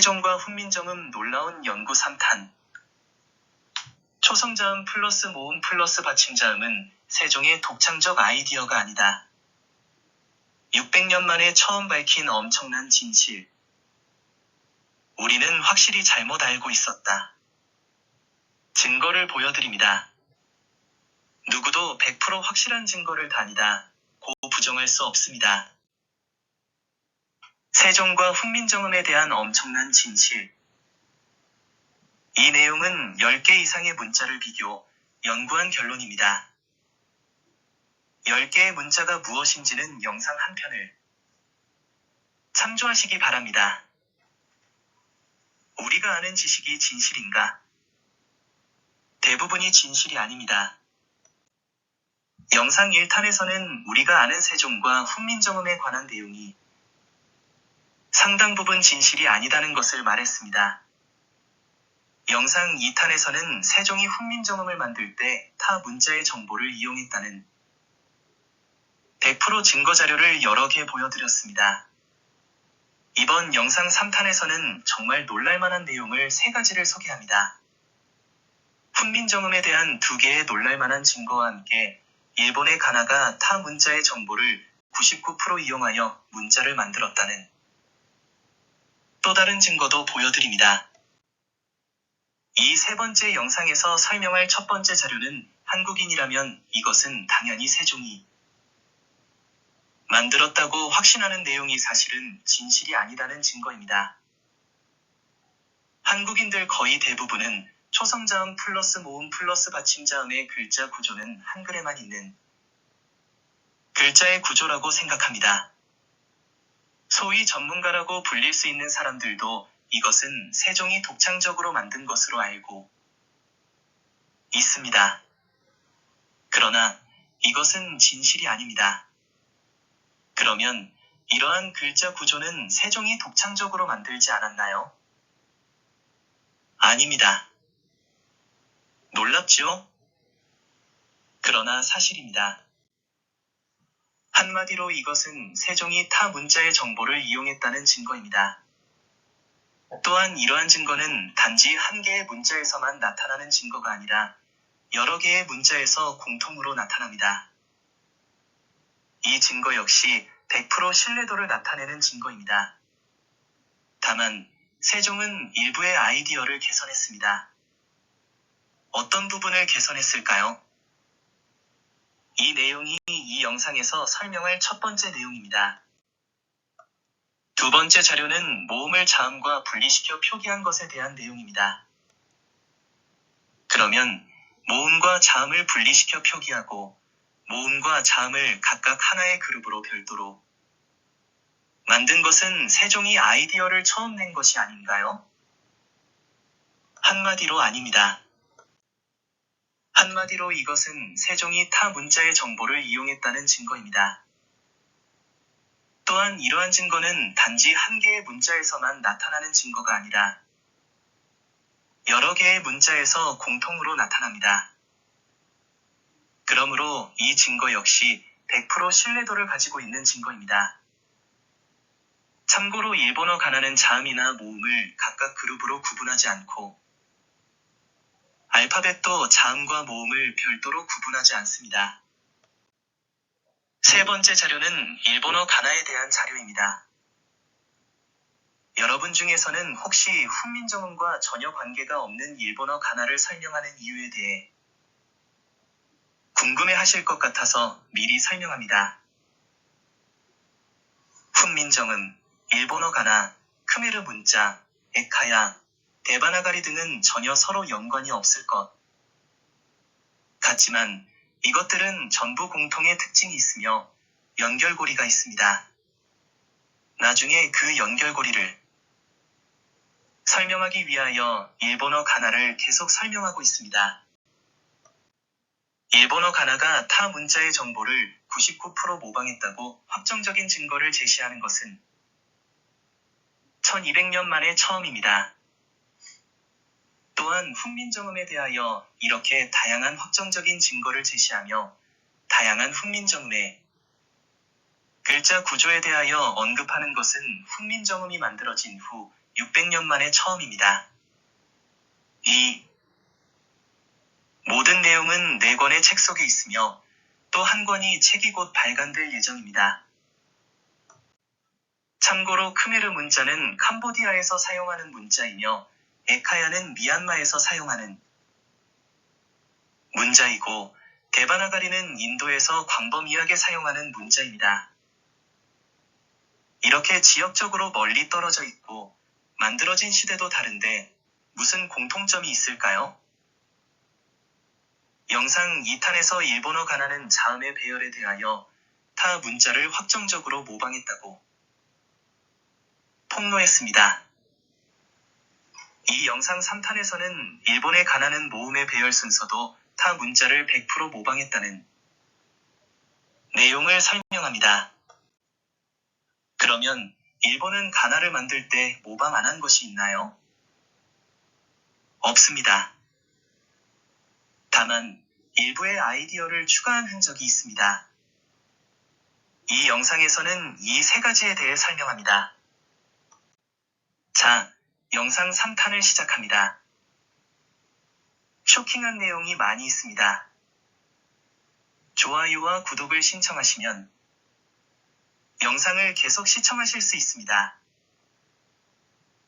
세종과 훈민정음 놀라운 연구 3탄. 초성자음 플러스 모음 플러스 받침자음은 세종의 독창적 아이디어가 아니다. 600년 만에 처음 밝힌 엄청난 진실. 우리는 확실히 잘못 알고 있었다. 증거를 보여드립니다. 누구도 100% 확실한 증거를 다니다 고 부정할 수 없습니다. 세종과 훈민정음에 대한 엄청난 진실. 이 내용은 10개 이상의 문자를 비교, 연구한 결론입니다. 10개의 문자가 무엇인지는 영상 한 편을 참조하시기 바랍니다. 우리가 아는 지식이 진실인가? 대부분이 진실이 아닙니다. 영상 1탄에서는 우리가 아는 세종과 훈민정음에 관한 내용이 상당 부분 진실이 아니다는 것을 말했습니다. 영상 2탄에서는 세종이 훈민정음을 만들 때 타 문자의 정보를 이용했다는 100% 증거 자료를 여러 개 보여드렸습니다. 이번 영상 3탄에서는 정말 놀랄만한 내용을 3가지를 소개합니다. 훈민정음에 대한 2개의 놀랄만한 증거와 함께 일본의 가나가 타 문자의 정보를 99% 이용하여 문자를 만들었다는 또 다른 증거도 보여드립니다. 이 3번째 영상에서 설명할 첫 번째 자료는 한국인이라면 이것은 당연히 세종이 만들었다고 확신하는 내용이 사실은 진실이 아니라는 증거입니다. 한국인들 거의 대부분은 초성자음 플러스 모음 플러스 받침자음의 글자 구조는 한글에만 있는 글자의 구조라고 생각합니다. 소위 전문가라고 불릴 수 있는 사람들도 이것은 세종이 독창적으로 만든 것으로 알고 있습니다. 그러나 이것은 진실이 아닙니다. 그러면 이러한 글자 구조는 세종이 독창적으로 만들지 않았나요? 아닙니다. 놀랍죠? 그러나 사실입니다. 한마디로 이것은 세종이 타 문자의 정보를 이용했다는 증거입니다. 또한 이러한 증거는 단지 한 개의 문자에서만 나타나는 증거가 아니라 여러 개의 문자에서 공통으로 나타납니다. 이 증거 역시 100% 신뢰도를 나타내는 증거입니다. 다만 세종은 일부의 아이디어를 개선했습니다. 어떤 부분을 개선했을까요? 이 내용이 이 영상에서 설명할 첫 번째 내용입니다. 두 번째 자료는 모음을 자음과 분리시켜 표기한 것에 대한 내용입니다. 그러면 모음과 자음을 분리시켜 표기하고 모음과 자음을 각각 하나의 그룹으로 별도로 만든 것은 세종이 아이디어를 처음 낸 것이 아닌가요? 한마디로 아닙니다. 한마디로 이것은 세종이 타 문자의 정보를 이용했다는 증거입니다. 또한 이러한 증거는 단지 한 개의 문자에서만 나타나는 증거가 아니라 여러 개의 문자에서 공통으로 나타납니다. 그러므로 이 증거 역시 100% 신뢰도를 가지고 있는 증거입니다. 참고로 일본어 가나는 자음이나 모음을 각각 그룹으로 구분하지 않고 알파벳도 자음과 모음을 별도로 구분하지 않습니다. 세 번째 자료는 일본어 가나에 대한 자료입니다. 여러분 중에서는 혹시 훈민정음과 전혀 관계가 없는 일본어 가나를 설명하는 이유에 대해 궁금해하실 것 같아서 미리 설명합니다. 훈민정음, 일본어 가나, 크메르 문자, 에카야, 데바나가리 등은 전혀 서로 연관이 없을 것 같지만 이것들은 전부 공통의 특징이 있으며 연결고리가 있습니다. 나중에 그 연결고리를 설명하기 위하여 일본어 가나를 계속 설명하고 있습니다. 일본어 가나가 타 문자의 정보를 99% 모방했다고 확정적인 증거를 제시하는 것은 1200년 만에 처음입니다. 또한 훈민정음에 대하여 이렇게 다양한 확정적인 증거를 제시하며 다양한 훈민정음의 글자 구조에 대하여 언급하는 것은 훈민정음이 만들어진 후 600년 만에 처음입니다. 2. 모든 내용은 4권의 책 속에 있으며 또 한 권이 책이 곧 발간될 예정입니다. 참고로 크메르 문자는 캄보디아에서 사용하는 문자이며 에카야는 미얀마에서 사용하는 문자이고 데바나가리는 인도에서 광범위하게 사용하는 문자입니다. 이렇게 지역적으로 멀리 떨어져 있고 만들어진 시대도 다른데 무슨 공통점이 있을까요? 영상 2탄에서 일본어 가나는 자음의 배열에 대하여 타 문자를 확정적으로 모방했다고 폭로했습니다. 이 영상 3탄에서는 일본의 가나는 모음의 배열 순서도 타 문자를 100% 모방했다는 내용을 설명합니다. 그러면 일본은 가나를 만들 때 모방 안 한 것이 있나요? 없습니다. 다만 일부의 아이디어를 추가한 흔적이 있습니다. 이 영상에서는 이 3가지에 대해 설명합니다. 자, 영상 3탄을 시작합니다. 쇼킹한 내용이 많이 있습니다. 좋아요와 구독을 신청하시면 영상을 계속 시청하실 수 있습니다.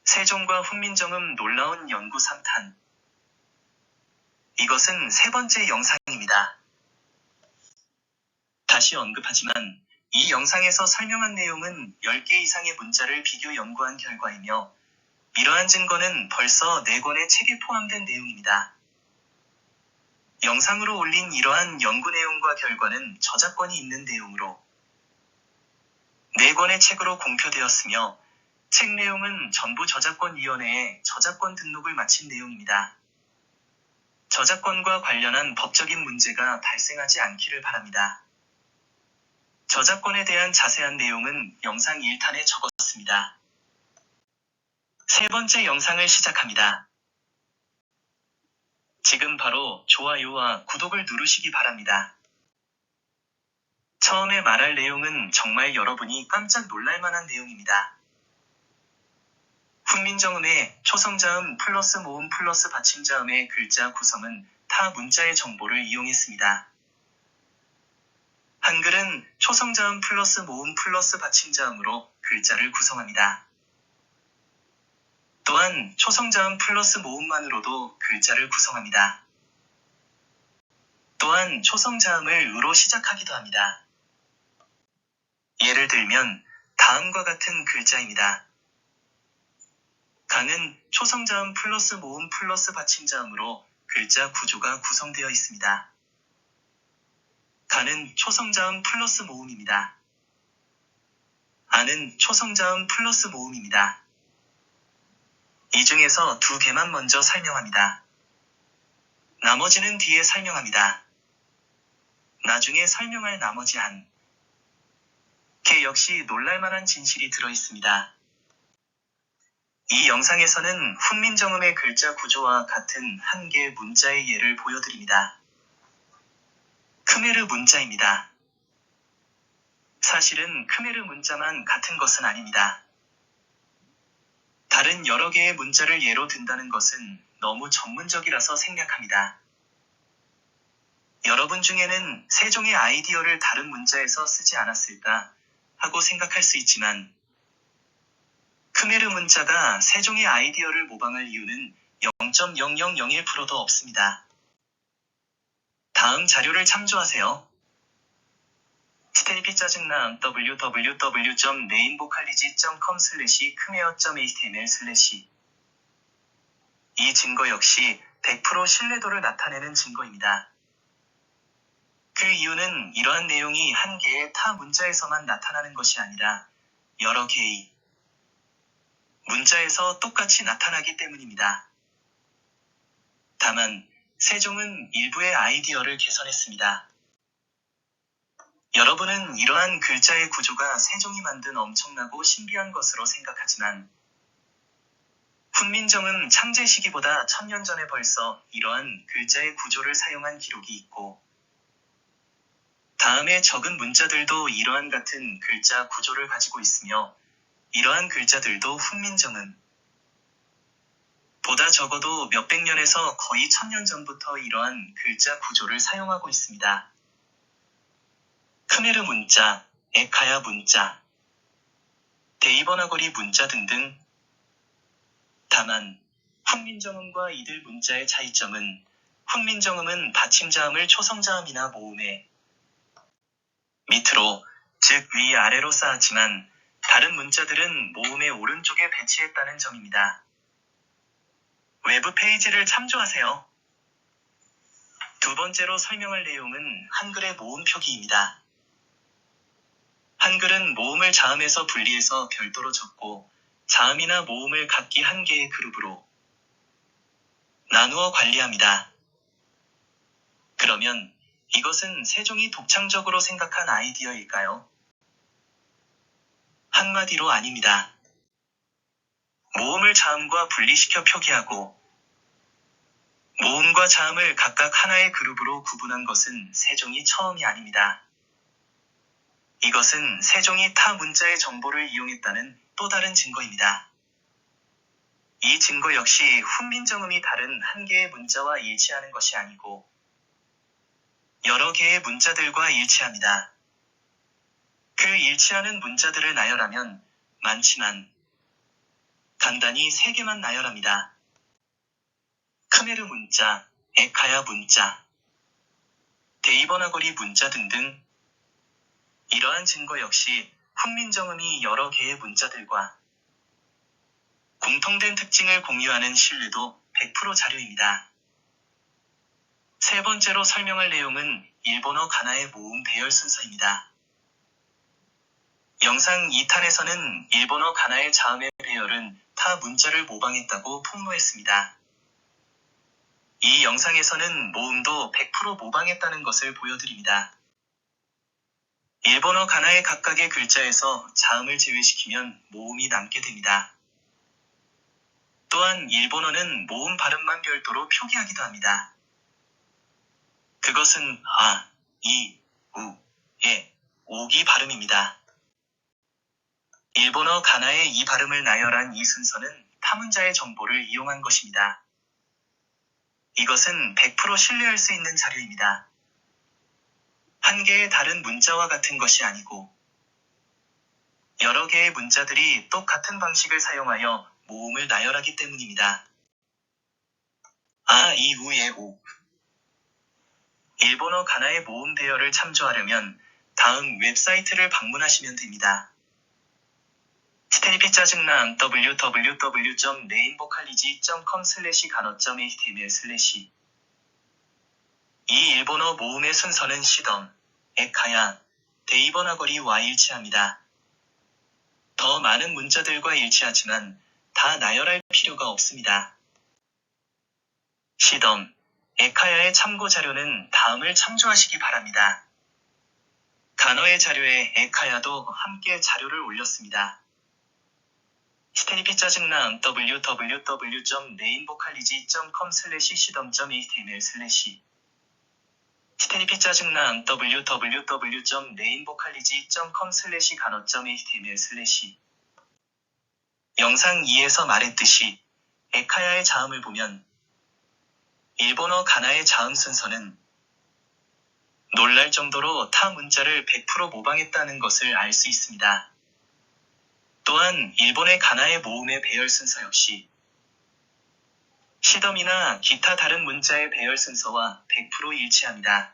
세종과 훈민정음 놀라운 연구 3탄. 이것은 3번째 영상입니다. 다시 언급하지만 이 영상에서 설명한 내용은 10개 이상의 문자를 비교 연구한 결과이며 이러한 증거는 벌써 4권의 책에 포함된 내용입니다. 영상으로 올린 이러한 연구 내용과 결과는 저작권이 있는 내용으로 4권의 책으로 공표되었으며 책 내용은 전부 저작권위원회에 저작권 등록을 마친 내용입니다. 저작권과 관련한 법적인 문제가 발생하지 않기를 바랍니다. 저작권에 대한 자세한 내용은 영상 1탄에 적었습니다. 3번째 영상을 시작합니다. 지금 바로 좋아요와 구독을 누르시기 바랍니다. 처음에 말할 내용은 정말 여러분이 깜짝 놀랄 만한 내용입니다. 훈민정음의 초성자음 플러스 모음 플러스 받침자음의 글자 구성은 타 문자의 정보를 이용했습니다. 한글은 초성자음 플러스 모음 플러스 받침자음으로 글자를 구성합니다. 또한 초성자음 플러스 모음만으로도 글자를 구성합니다. 또한 초성자음을 으로 시작하기도 합니다. 예를 들면 다음과 같은 글자입니다. 가는 초성자음 플러스 모음 플러스 받침자음으로 글자 구조가 구성되어 있습니다. 가는 초성자음 플러스 모음입니다. 아는 초성자음 플러스 모음입니다. 이 중에서 2개만 먼저 설명합니다. 나머지는 뒤에 설명합니다. 나중에 설명할 나머지 한 개 역시 놀랄만한 진실이 들어있습니다. 이 영상에서는 훈민정음의 글자 구조와 같은 한 개의 문자의 예를 보여드립니다. 크메르 문자입니다. 사실은 크메르 문자만 같은 것은 아닙니다. 다른 여러 개의 문자를 예로 든다는 것은 너무 전문적이라서 생략합니다. 여러분 중에는 세종의 아이디어를 다른 문자에서 쓰지 않았을까 하고 생각할 수 있지만 크메르 문자가 세종의 아이디어를 모방할 이유는 0.0001%도 없습니다. 다음 자료를 참조하세요. 스테이피 짜증나 www.mainvocalige.com/khmer.html/ 이 증거 역시 100% 신뢰도를 나타내는 증거입니다. 그 이유는 이러한 내용이 한 개의 타 문자에서만 나타나는 것이 아니라 여러 개의 문자에서 똑같이 나타나기 때문입니다. 다만 세종은 일부의 아이디어를 개선했습니다. 여러분은 이러한 글자의 구조가 세종이 만든 엄청나고 신비한 것으로 생각하지만 훈민정음 창제 시기보다 1000년 전에 벌써 이러한 글자의 구조를 사용한 기록이 있고 다음에 적은 문자들도 이러한 같은 글자 구조를 가지고 있으며 이러한 글자들도 훈민정음 보다 적어도 몇백 년에서 거의 1000년 전부터 이러한 글자 구조를 사용하고 있습니다. 크메르 문자, 에카야 문자, 데이버나거리 문자 등등. 다만 훈민정음과 이들 문자의 차이점은 훈민정음은 받침자음을 초성자음이나 모음의 밑으로, 즉 위아래로 쌓았지만 다른 문자들은 모음의 오른쪽에 배치했다는 점입니다. 외부 페이지를 참조하세요. 두 번째로 설명할 내용은 한글의 모음 표기입니다. 한글은 모음을 자음에서 분리해서 별도로 적고 자음이나 모음을 각기 한 개의 그룹으로 나누어 관리합니다. 그러면 이것은 세종이 독창적으로 생각한 아이디어일까요? 한마디로 아닙니다. 모음을 자음과 분리시켜 표기하고 모음과 자음을 각각 하나의 그룹으로 구분한 것은 세종이 처음이 아닙니다. 이것은 세종이 타 문자의 정보를 이용했다는 또 다른 증거입니다. 이 증거 역시 훈민정음이 다른 한 개의 문자와 일치하는 것이 아니고 여러 개의 문자들과 일치합니다. 그 일치하는 문자들을 나열하면 많지만 단단히 3개만 나열합니다. 크메르 문자, 에카야 문자, 데이버나거리 문자 등등. 이러한 증거 역시 훈민정음이 여러 개의 문자들과 공통된 특징을 공유하는 신뢰도 100% 자료입니다. 세 번째로 설명할 내용은 일본어 가나의 모음 배열 순서입니다. 영상 2탄에서는 일본어 가나의 자음의 배열은 타 문자를 모방했다고 폭로했습니다. 이 영상에서는 모음도 100% 모방했다는 것을 보여드립니다. 일본어 가나의 각각의 글자에서 자음을 제외시키면 모음이 남게 됩니다. 또한 일본어는 모음 발음만 별도로 표기하기도 합니다. 그것은 아, 이, 우, 에, 오기 발음입니다. 일본어 가나의 이 발음을 나열한 이 순서는 타문자의 정보를 이용한 것입니다. 이것은 100% 신뢰할 수 있는 자료입니다. 한 개의 다른 문자와 같은 것이 아니고 여러 개의 문자들이 똑같은 방식을 사용하여 모음을 나열하기 때문입니다. 아, 이, 우, 에, 오. 일본어 가나의 모음 배열을 참조하려면 다음 웹사이트를 방문하시면 됩니다. 스테리피 짜증나 www.neinvocalige.com/간어.html/ 이 일본어 모음의 순서는 시덤, 에카야, 데이버나거리와 일치합니다. 더 많은 문자들과 일치하지만 다 나열할 필요가 없습니다. 시덤, 에카야의 참고 자료는 다음을 참조하시기 바랍니다. 간어의 자료에 에카야도 함께 자료를 올렸습니다. 스테리피 짜증나 www.neinvocalige.com/시덤.html/ 스테리피 짜증나 www.neinvocalige.com/간어.html/ 영상 2에서 말했듯이 에카야의 자음을 보면 일본어 가나의 자음 순서는 놀랄 정도로 타 문자를 100% 모방했다는 것을 알 수 있습니다. 또한 일본의 가나의 모음의 배열 순서 역시 시덤이나 기타 다른 문자의 배열 순서와 100% 일치합니다.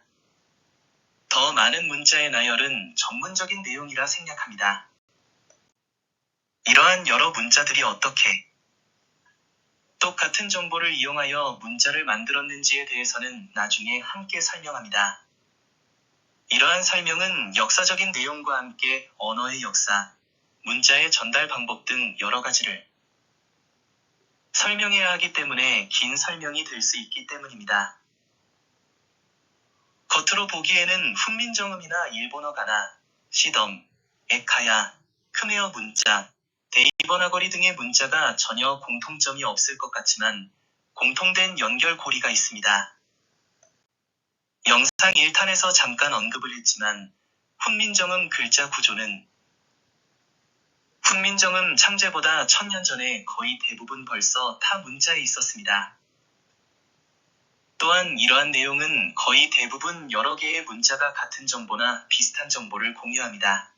더 많은 문자의 나열은 전문적인 내용이라 생략합니다. 이러한 여러 문자들이 어떻게 똑같은 정보를 이용하여 문자를 만들었는지에 대해서는 나중에 함께 설명합니다. 이러한 설명은 역사적인 내용과 함께 언어의 역사, 문자의 전달 방법 등 여러 가지를 설명해야 하기 때문에 긴 설명이 될 수 있기 때문입니다. 겉으로 보기에는 훈민정음이나 일본어 가나, 시덤, 에카야, 크메어 문자, 데이버나거리 등의 문자가 전혀 공통점이 없을 것 같지만 공통된 연결고리가 있습니다. 영상 1탄에서 잠깐 언급을 했지만 훈민정음 글자 구조는 훈민정음 창제보다 1000년 전에 거의 대부분 벌써 타 문자에 있었습니다. 또한 이러한 내용은 거의 대부분 여러 개의 문자가 같은 정보나 비슷한 정보를 공유합니다.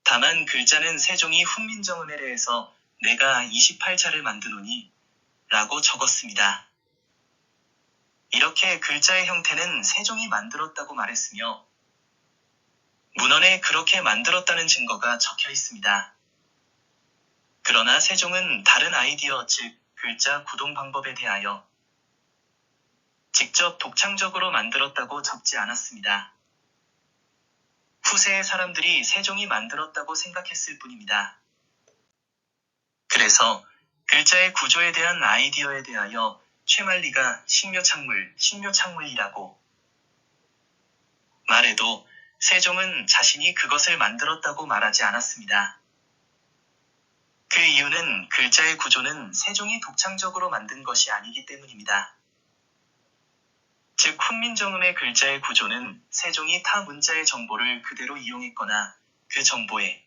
다만 글자는 세종이 훈민정음에 대해서 내가 28자를 만드노니 라고 적었습니다. 이렇게 글자의 형태는 세종이 만들었다고 말했으며 문헌에 그렇게 만들었다는 증거가 적혀 있습니다. 그러나 세종은 다른 아이디어 즉 글자 구동 방법에 대하여 직접 독창적으로 만들었다고 적지 않았습니다. 후세의 사람들이 세종이 만들었다고 생각했을 뿐입니다. 그래서 글자의 구조에 대한 아이디어에 대하여 최만리가 신묘창물이라고 말해도 세종은 자신이 그것을 만들었다고 말하지 않았습니다. 그 이유는 글자의 구조는 세종이 독창적으로 만든 것이 아니기 때문입니다. 즉 훈민정음의 글자의 구조는 세종이 타 문자의 정보를 그대로 이용했거나 그 정보에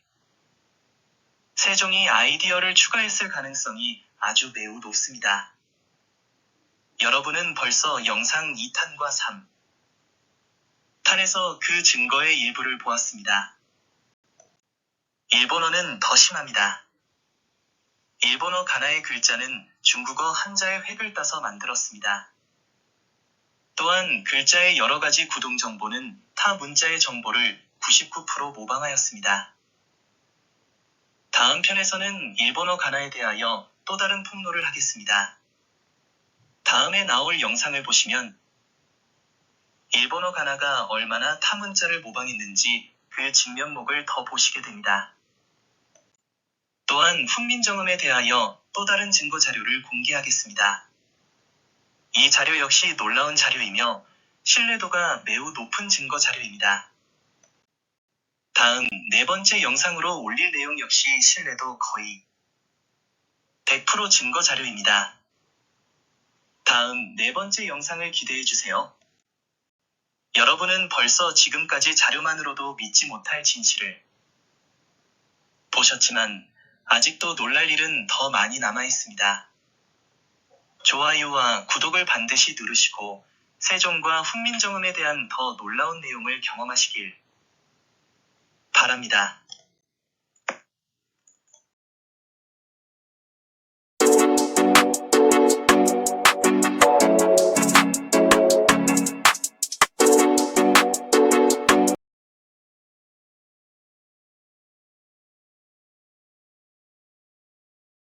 세종이 아이디어를 추가했을 가능성이 아주 매우 높습니다. 여러분은 벌써 영상 2탄과 3탄에서 그 증거의 일부를 보았습니다. 일본어는 더 심합니다. 일본어 가나의 글자는 중국어 한자의 획을 따서 만들었습니다. 또한 글자의 여러 가지 구동 정보는 타 문자의 정보를 99% 모방하였습니다. 다음 편에서는 일본어 가나에 대하여 또 다른 폭로를 하겠습니다. 다음에 나올 영상을 보시면 일본어 가나가 얼마나 타 문자를 모방했는지 그 진면목을 더 보시게 됩니다. 또한 훈민정음에 대하여 또 다른 증거 자료를 공개하겠습니다. 이 자료 역시 놀라운 자료이며 신뢰도가 매우 높은 증거 자료입니다. 다음 4번째 영상으로 올릴 내용 역시 신뢰도 거의 100% 증거 자료입니다. 다음 4번째 영상을 기대해주세요. 여러분은 벌써 지금까지 자료만으로도 믿지 못할 진실을 보셨지만 아직도 놀랄 일은 더 많이 남아 있습니다. 좋아요와 구독을 반드시 누르시고 세종과 훈민정음에 대한 더 놀라운 내용을 경험하시길 바랍니다.